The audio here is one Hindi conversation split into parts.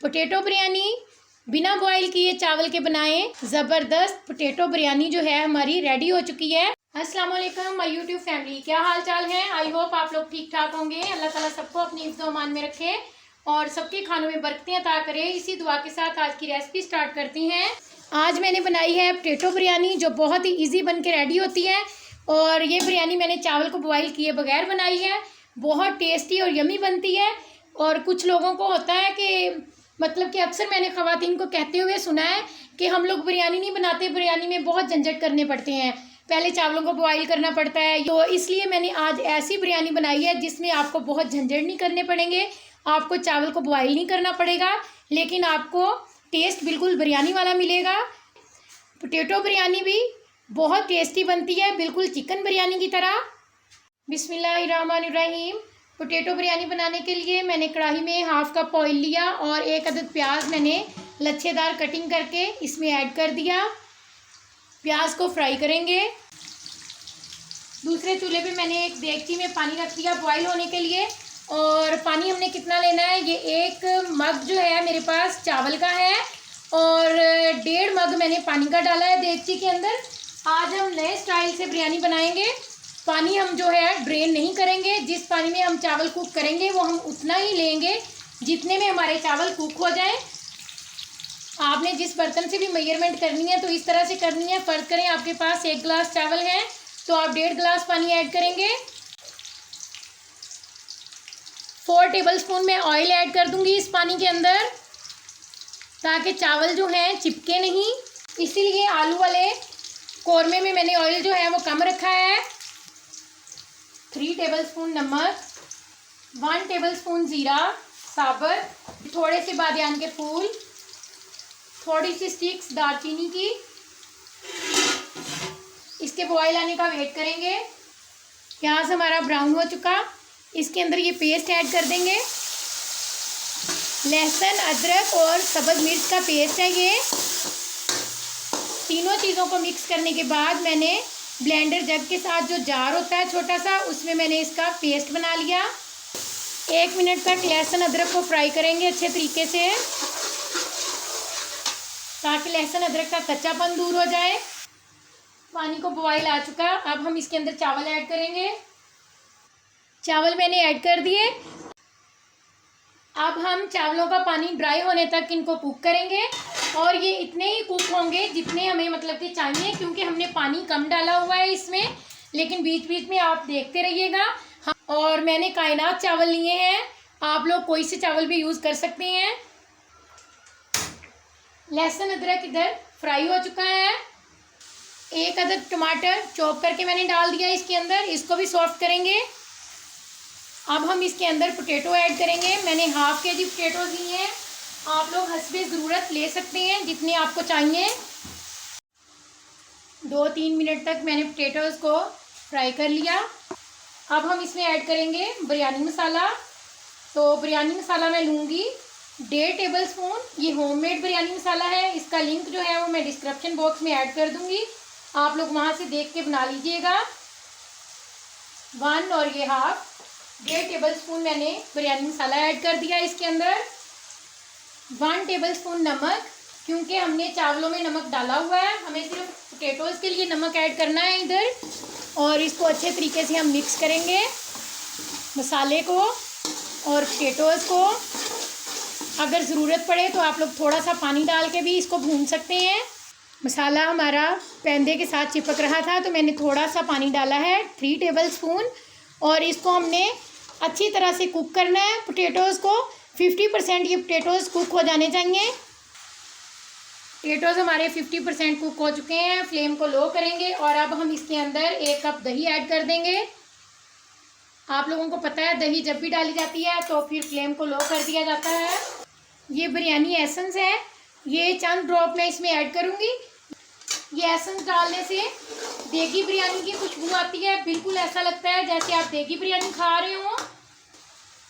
पोटैटो बिरयानी बिना बॉईल किए चावल के बनाएं। ज़बरदस्त पोटैटो बिरयानी जो है हमारी रेडी हो चुकी है। अस्सलाम वालेकुम माय यूट्यूब फैमिली, क्या हाल चाल है। आई होप आप लोग ठीक ठाक होंगे। अल्लाह ताला सबको अपनी हिफ्ज़ व अमान में रखे और सबके खानों में बरकतें अता करे। इसी दुआ के साथ आज की रेसिपी स्टार्ट करती हैं। आज मैंने बनाई है पोटैटो बिरयानी जो बहुत ही ईजी बन के रेडी होती है। और ये बिरयानी मैंने चावल को बॉईल किए बगैर बनाई है। बहुत टेस्टी और यमी बनती है। और कुछ लोगों को होता है कि मतलब कि अक्सर मैंने ख़वातीन को कहते हुए सुना है कि हम लोग बिरयानी नहीं बनाते, बिरयानी में बहुत झंझट करने पड़ते हैं, पहले चावलों को बॉईल करना पड़ता है। तो इसलिए मैंने आज ऐसी बिरयानी बनाई है जिसमें आपको बहुत झंझट नहीं करने पड़ेंगे, आपको चावल को बॉईल नहीं करना पड़ेगा, लेकिन आपको टेस्ट बिल्कुल बिरयानी वाला मिलेगा। पोटैटो बिरयानी भी बहुत टेस्टी बनती है, बिल्कुल चिकन बिरयानी की तरह। बिस्मिल्लाहिर्रहमानिर्रहीम। पोटैटो बिरयानी बनाने के लिए मैंने कढ़ाई में हाफ़ कप ऑयल लिया और एक अदद प्याज मैंने लच्छेदार कटिंग करके इसमें ऐड कर दिया। प्याज को फ्राई करेंगे। दूसरे चूल्हे पे मैंने एक देगची में पानी रख दिया बॉईल होने के लिए। और पानी हमने कितना लेना है, ये एक मग जो है मेरे पास चावल का है और 1.5 मग मैंने पानी का डाला है देगची के अंदर। आज हम नए स्टाइल से बिरयानी बनाएंगे। पानी हम जो है ड्रेन नहीं करेंगे, जिस पानी में हम चावल कुक करेंगे वो हम उतना ही लेंगे जितने में हमारे चावल कुक हो जाए। आपने जिस बर्तन से भी मेजरमेंट करनी है तो इस तरह से करनी है। फ़र्ज़ करें आपके पास 1 गिलास चावल है तो आप 1.5 गिलास पानी ऐड करेंगे। 4 टेबलस्पून मैं ऑयल ऐड कर दूंगी इस पानी के अंदर, ताकि चावल जो हैं चिपके नहीं। इसीलिए आलू वाले कौरमे में मैंने ऑयल जो है वो कम रखा है। 3 टेबलस्पून नमक, 1 टेबलस्पून ज़ीरा साबुत, थोड़े से बादियान के फूल, थोड़ी सी स्टिक्स दालचीनी की। इसके बॉयल आने का वेट करेंगे। प्याज हमारा ब्राउन हो चुका, इसके अंदर ये पेस्ट ऐड कर देंगे। लहसुन, अदरक और सब्ज़ मिर्च का पेस्ट है ये। तीनों चीज़ों को मिक्स करने के बाद मैंने ब्लेंडर जग के साथ जो जार होता है छोटा सा, उसमें मैंने इसका पेस्ट बना लिया। 1 मिनट तक लहसुन अदरक को फ्राई करेंगे अच्छे तरीके से, ताकि लहसुन अदरक का कच्चापन दूर हो जाए। पानी को बॉयल आ चुका, अब हम इसके अंदर चावल ऐड करेंगे। चावल मैंने ऐड कर दिए। अब हम चावलों का पानी ड्राई होने तक इनको कुक करेंगे और ये इतने ही कुक होंगे जितने हमें मतलब कि चाहिए, क्योंकि हमने पानी कम डाला हुआ है इसमें। लेकिन बीच बीच में आप देखते रहिएगा। और मैंने कायनात चावल लिए हैं, आप लोग कोई से चावल भी यूज़ कर सकते हैं। लहसुन अदरक इधर फ्राई हो चुका है। 1 अदद टमाटर चॉप करके मैंने डाल दिया इसके अंदर, इसको भी सॉफ्ट करेंगे। अब हम इसके अंदर पोटैटो ऐड करेंगे। मैंने हाफ़ केजी पोटैटोज़ लिए हैं, आप लोग हस्बे ज़रूरत ले सकते हैं जितने आपको चाहिए। 2-3 मिनट तक मैंने पोटैटोज़ को फ्राई कर लिया। अब हम इसमें ऐड करेंगे बिरयानी मसाला। तो बिरयानी मसाला मैं लूँगी 1.5 टेबलस्पून। ये होममेड बिरयानी मसाला है, इसका लिंक जो है वो मैं डिस्क्रिप्शन बॉक्स में ऐड कर दूँगी, आप लोग वहाँ से देख के बना लीजिएगा। 1 और ये हाफ़ 1.5 टेबलस्पून मैंने बिरयानी मसाला ऐड कर दिया इसके अंदर। 1 टेबलस्पून नमक, क्योंकि हमने चावलों में नमक डाला हुआ है, हमें सिर्फ पोटैटोज़ के लिए नमक ऐड करना है इधर। और इसको अच्छे तरीके से हम मिक्स करेंगे, मसाले को और पोटैटोज़ को। अगर ज़रूरत पड़े तो आप लोग थोड़ा सा पानी डाल के भी इसको भून सकते हैं। मसाला हमारा पैंदे के साथ चिपक रहा था तो मैंने थोड़ा सा पानी डाला है 3 टेबलस्पून। और इसको हमने अच्छी तरह से कुक करना है। पोटैटोज़ को 50% ये पोटैटोज़ कुक हो जाने चाहिए। पोटैटोज़ हमारे 50% कुक हो चुके हैं। फ्लेम को लो करेंगे और अब हम इसके अंदर 1 कप दही ऐड कर देंगे। आप लोगों को पता है दही जब भी डाली जाती है तो फिर फ्लेम को लो कर दिया जाता है। ये बिरयानी एसेंस है, ये चंद ड्रॉप मैं इसमें ऐड करूँगी। ये एसेंस डालने से देगी बिरयानी की खुशबू आती है, बिल्कुल ऐसा लगता है जैसे आप देगी बिरयानी खा रहे हो।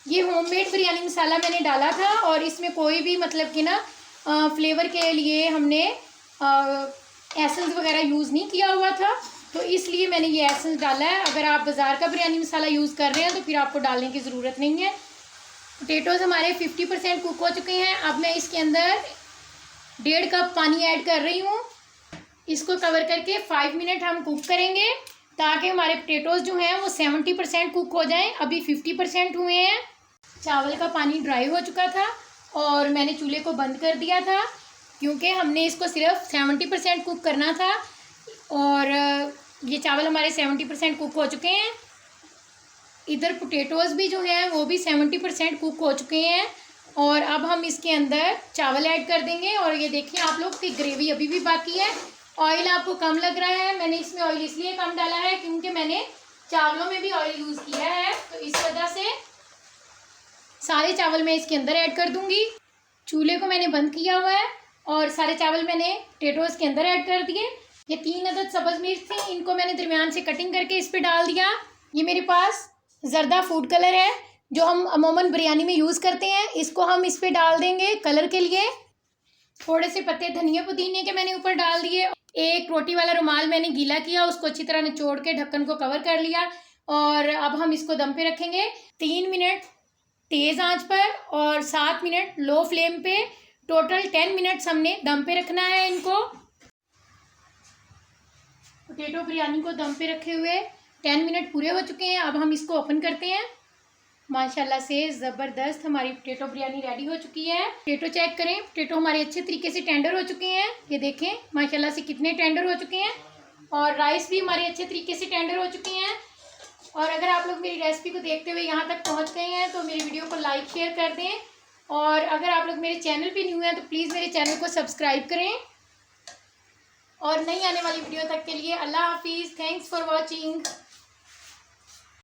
ये होममेड बिरयानी मसाला मैंने डाला था और इसमें कोई भी मतलब कि ना फ्लेवर के लिए हमने एसेंस वगैरह यूज़ नहीं किया हुआ था, तो इसलिए मैंने ये एसेंस डाला है। अगर आप बाज़ार का बिरयानी मसाला यूज़ कर रहे हैं तो फिर आपको डालने की ज़रूरत नहीं है। पोटैटोज़ हमारे 50% कुक हो चुके हैं। अब मैं इसके अंदर 1.5 कप पानी ऐड कर रही हूँ। इसको कवर करके 5 मिनट हम कुक करेंगे ताकि हमारे पोटैटोज़ जो हैं वो 70% कुक हो जाएं। अभी 50% हुए हैं। चावल का पानी ड्राई हो चुका था और मैंने चूल्हे को बंद कर दिया था क्योंकि हमने इसको सिर्फ 70% कुक करना था। और ये चावल हमारे 70% कुक हो चुके हैं। इधर पोटैटोज़ भी जो हैं वो भी 70% कुक हो चुके हैं। और अब हम इसके अंदर चावल ऐड कर देंगे। और ये देखिए आप लोग की ग्रेवी अभी भी बाकी है। ऑयल आपको कम लग रहा है, मैंने इसमें ऑयल इसलिए कम डाला है क्योंकि मैंने चावलों में भी ऑयल यूज़ किया है, तो इस वजह से सारे चावल मैं इसके अंदर ऐड कर दूंगी। चूल्हे को मैंने बंद किया हुआ है और सारे चावल मैंने पोटैटोज़ के अंदर ऐड कर दिए। ये 3 अदद सब्ज़ मिर्च थी, इनको मैंने दरमियान से कटिंग करके इस पर डाल दिया। ये मेरे पास जर्दा फूड कलर है जो हम अमूमन बिरयानी में यूज़ करते हैं, इसको हम इस पर डाल देंगे कलर के लिए। थोड़े से पत्ते धनिया पुदीने के मैंने ऊपर डाल दिए। एक रोटी वाला रुमाल मैंने गीला किया, उसको अच्छी तरह निचोड़ के ढक्कन को कवर कर लिया। और अब हम इसको दम पे रखेंगे 3 मिनट तेज़ आंच पर और 7 मिनट लो फ्लेम पे। टोटल 10 मिनट्स हमने दम पे रखना है इनको। पोटैटो बिरयानी को दम पे रखे हुए 10 मिनट पूरे हो चुके हैं। अब हम इसको ओपन करते हैं। माशाल्लाह से ज़बरदस्त हमारी पोटैटो बिरयानी रेडी हो चुकी है। पोटैटो चेक करें, पोटैटो हमारे अच्छे तरीके से टेंडर हो चुके हैं। ये देखें माशाल्लाह से कितने टेंडर हो चुके हैं। और राइस भी हमारे अच्छे तरीके से टेंडर हो चुके हैं। और अगर आप लोग मेरी रेसिपी को देखते हुए यहाँ तक पहुँच गए हैं तो मेरी वीडियो को लाइक शेयर कर दें। और अगर आप लोग मेरे चैनल पर न्यू हैं तो प्लीज़ मेरे चैनल को सब्सक्राइब करें। और नई आने वाली वीडियो तक के लिए अल्लाह हाफिज़। Thanks for watching.